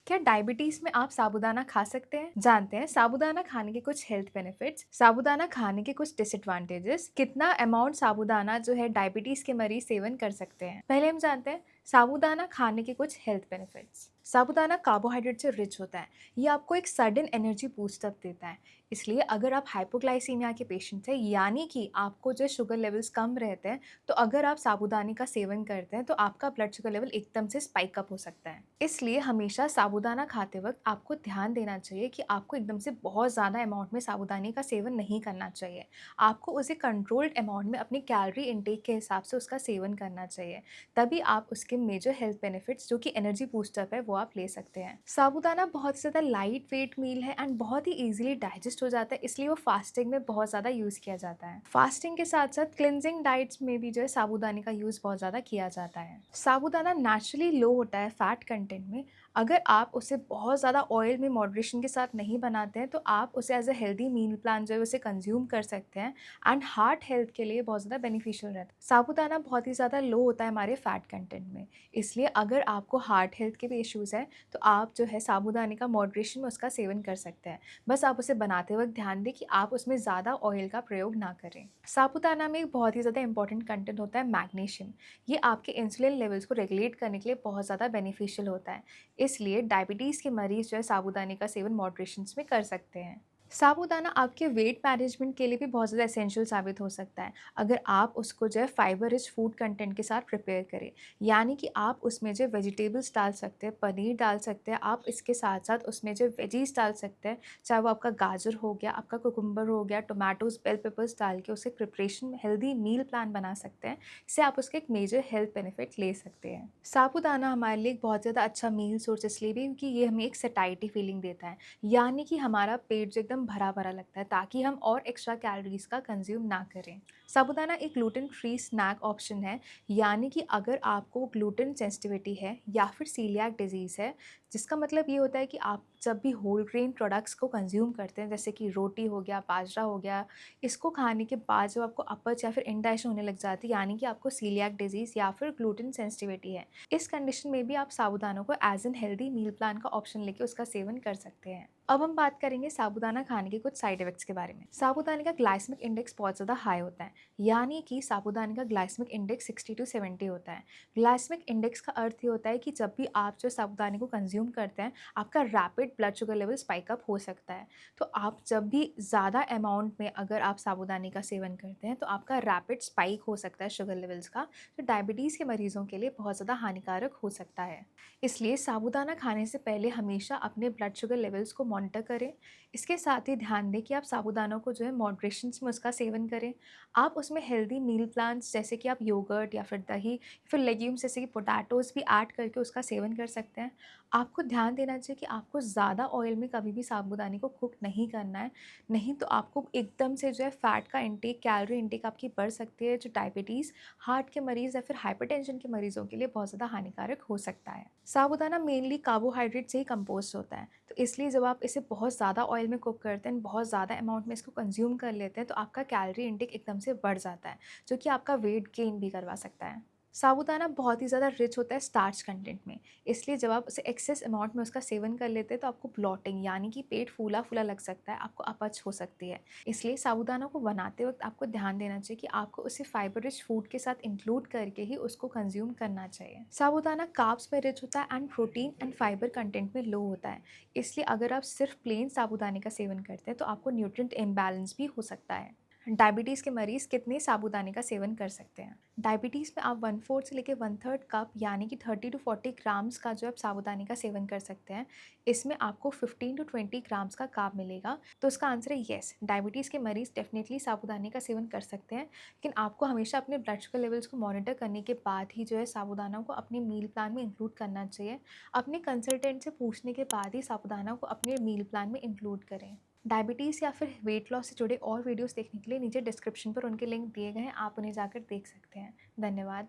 क्या डायबिटीज में आप साबूदाना खा सकते हैं? जानते हैं साबूदाना खाने के कुछ हेल्थ बेनिफिट्स, साबूदाना खाने के कुछ डिसएडवांटेजेस, कितना अमाउंट साबूदाना जो है डायबिटीज के मरीज सेवन कर सकते हैं। पहले हम जानते हैं साबूदाना खाने के कुछ हेल्थ बेनिफिट्स। साबूदाना कार्बोहाइड्रेट से रिच होता है। ये आपको एक सडन एनर्जी बूस्टअप देता है। इसलिए अगर आप हाइपोग्लाइसीमिया के पेशेंट हैं, यानी कि आपको जो शुगर लेवल्स कम रहते हैं, तो अगर आप साबूदाने का सेवन करते हैं तो आपका ब्लड शुगर लेवल एकदम से स्पाइक अप हो सकता है। इसलिए हमेशा साबूदाना खाते वक्त आपको ध्यान देना चाहिए कि आपको एकदम से बहुत ज़्यादा अमाउंट में साबूदाने का सेवन नहीं करना चाहिए। आपको उसे कंट्रोल्ड अमाउंट में अपनी कैलोरी इनटेक के हिसाब से उसका सेवन करना चाहिए। तभी आप उसके मेजर हेल्थ बेनिफिट्स जो कि एनर्जी बूस्टअप है वो आप ले सकते हैं। साबूदाना बहुत ज़्यादा लाइट वेट मील है एंड बहुत ही ईजिली डाइजेस्ट हो जाता है, इसलिए वो फास्टिंग में बहुत ज़्यादा यूज़ किया जाता है। फास्टिंग के साथ साथ क्लिनजिंग डाइट्स में भी जो है साबूदाने का यूज़ बहुत ज़्यादा किया जाता है। साबूदाना नेचुरली लो होता है फैट कंटेंट में। अगर आप उसे बहुत ज़्यादा ऑयल में मॉडरेशन के साथ नहीं बनाते हैं तो आप उसे as a healthy meal plan जो है उसे कंज्यूम कर सकते हैं एंड हार्ट हेल्थ के लिए बहुत ज़्यादा बेनिफिशियल रहता है। साबूदाना बहुत ही ज़्यादा लो होता है हमारे फैट कंटेंट में, इसलिए अगर आपको हार्ट हेल्थ के भी इश्यूज़ हैं तो आप जो है साबूदाने का मॉडरेशन में उसका सेवन कर सकते हैं। बस आप उसे बनाते वक्त ध्यान दें कि आप उसमें ज़्यादा ऑयल का प्रयोग ना करें। साबूदाना में एक बहुत ही ज़्यादा इंपॉर्टेंट कंटेंट होता है मैग्नीशियम। ये आपके इंसुलिन लेवल्स को रेगुलेट करने के लिए बहुत ज़्यादा बेनिफिशियल होता है। इसलिए डायबिटीज़ के मरीज़ जो है साबूदाने का सेवन मॉडरेशंस में कर सकते हैं। साबूदाना आपके वेट मैनेजमेंट के लिए भी बहुत ज़्यादा एसेंशियल साबित हो सकता है, अगर आप उसको जो है फाइबर रिच फूड कंटेंट के साथ प्रिपेयर करें। यानी कि आप उसमें जो वेजिटेबल्स डाल सकते हैं, पनीर डाल सकते हैं, आप इसके साथ-साथ उसमें जो वेजीज़ डाल सकते हैं, चाहे वो आपका गाजर हो गया, आपका कुकुम्बर हो गया, टोमेटोज़, बेल पेपर्स डाल के उसे प्रिपरेशन हेल्दी मील प्लान बना सकते हैं। इससे आप उसके एक मेजर हेल्थ बेनिफिट ले सकते हैं। साबूदाना हमारे लिए एक बहुत ज़्यादा अच्छा मील सोर्स इसलिए भी क्योंकि ये हमें एक सैटिस्फाइड फीलिंग देता है। यानी कि हमारा पेट जो एकदम भरा-भरा लगता है ताकि हम और एक्स्ट्रा कैलोरीज़ का कंज़्यूम ना करें। साबूदाना एक ग्लूटेन फ्री स्नैक ऑप्शन है, यानी कि अगर आपको ग्लूटेन सेंसिटिविटी है या फिर सीलियाक डिज़ीज़ है, जिसका मतलब ये होता है कि आप जब भी होल ग्रेन प्रोडक्ट्स को कंज़्यूम करते हैं, जैसे कि रोटी हो गया, बाजरा हो गया, इसको खाने के बाद जब आपको अपच या फिर इंडाइजेशन होने लग जाती है, यानी कि आपको सीलियाक डिज़ीज़ या फिर ग्लूटेन सेंसिटिविटी है। इस कंडीशन में भी आप साबूदाना को as an healthy meal plan का ऑप्शन लेके उसका सेवन कर सकते हैं। अब हम बात करेंगे साबूदाना खाने के कुछ साइड इफ़ेक्ट्स के बारे में। साबूदाने का ग्लाइसेमिक इंडेक्स बहुत ज़्यादा हाई होता है, यानी कि साबूदाने का ग्लाइसेमिक इंडेक्स 60 टू 70 होता है। ग्लाइसेमिक इंडेक्स का अर्थ ये होता है कि जब भी आप जो साबूदाने को कंज़्यूम करते हैं, आपका rapid blood sugar level spike up हो सकता है। तो आप जब भी ज़्यादा अमाउंट में अगर आप साबूदाने का सेवन करते हैं, तो आपका रैपिड स्पाइक हो सकता है शुगर लेवल्स का, जो डायबिटीज़ के मरीज़ों के लिए बहुत ज़्यादा हानिकारक हो सकता है। इसलिए साबूदाना खाने से पहले हमेशा अपने ब्लड शुगर लेवल्स को मॉनिटर करें। इसके साथ ही ध्यान दें कि आप साबूदानों को जो है मॉडरेशंस में उसका सेवन करें। आप उसमें हेल्दी मील प्लान्स जैसे कि आप योगर्ट या फिर दही या फिर लेग्यूम्स जैसे कि पोटैटोज़ भी ऐड करके उसका सेवन कर सकते हैं। आपको ध्यान देना चाहिए कि आपको ज़्यादा ऑयल में कभी भी साबूदाने को कुक नहीं करना है, नहीं तो आपको एकदम से जो है फैट का इंटेक, कैलोरी इंटेक आपकी बढ़ सकती है, जो डायबिटीज़, हार्ट के मरीज़ या फिर हाइपरटेंशन के मरीज़ों के लिए बहुत ज़्यादा हानिकारक हो सकता है। साबूदाना मेनली कार्बोहाइड्रेट से ही कंपोज़्ड होता है, तो इसलिए जब आप इसे बहुत ज़्यादा ऑयल में कुक करते हैं, बहुत ज़्यादा अमाउंट में इसको कंज़्यूम कर लेते हैं, तो आपका कैलोरी इंटेक एकदम से बढ़ जाता है, जो कि आपका वेट गेन भी करवा सकता है। साबूदाना बहुत ही ज़्यादा रिच होता है स्टार्च कंटेंट में, इसलिए जब आप उसे एक्सेस अमाउंट में उसका सेवन कर लेते हैं तो आपको ब्लॉटिंग यानी कि पेट फूला-फूला लग सकता है, आपको अपच हो सकती है। इसलिए साबूदाना को बनाते वक़्त आपको ध्यान देना चाहिए कि आपको उसे फाइबर रिच फूड के साथ इंक्लूड करके ही उसको कंज़्यूम करना चाहिए। साबूदाना कार्ब्स में रिच होता है and protein and fibre content में लो होता है, इसलिए अगर आप सिर्फ प्लेन साबूदाने का सेवन करते हैं तो आपको न्यूट्रिएंट इम्बैलेंस भी हो सकता है। डायबिटीज़ के मरीज़ कितने साबूदाने का सेवन कर सकते हैं? डायबिटीज़ में आप 1/4 से लेके 1/3 कप यानी कि 30 टू 40 ग्राम्स का जो आप साबूदाने का सेवन कर सकते हैं। इसमें आपको 15 टू 20 ग्राम्स का कार्ब मिलेगा। तो इसका आंसर है येस, डायबिटीज़ के मरीज़ डेफ़िनेटली साबूदाने का सेवन कर सकते हैं। लेकिन आपको हमेशा अपने ब्लड शुगर लेवल्स को मॉनिटर करने के बाद ही जो है साबूदाना को अपने मील प्लान में इंक्लूड करना चाहिए। अपने कंसल्टेंट से पूछने के बाद ही साबूदाना को अपने मील प्लान में इंक्लूड करें। डायबिटीज़ या फिर वेट लॉस से जुड़े और वीडियोस देखने के लिए नीचे डिस्क्रिप्शन पर उनके लिंक दिए गए हैं, आप उन्हें जाकर देख सकते हैं। धन्यवाद।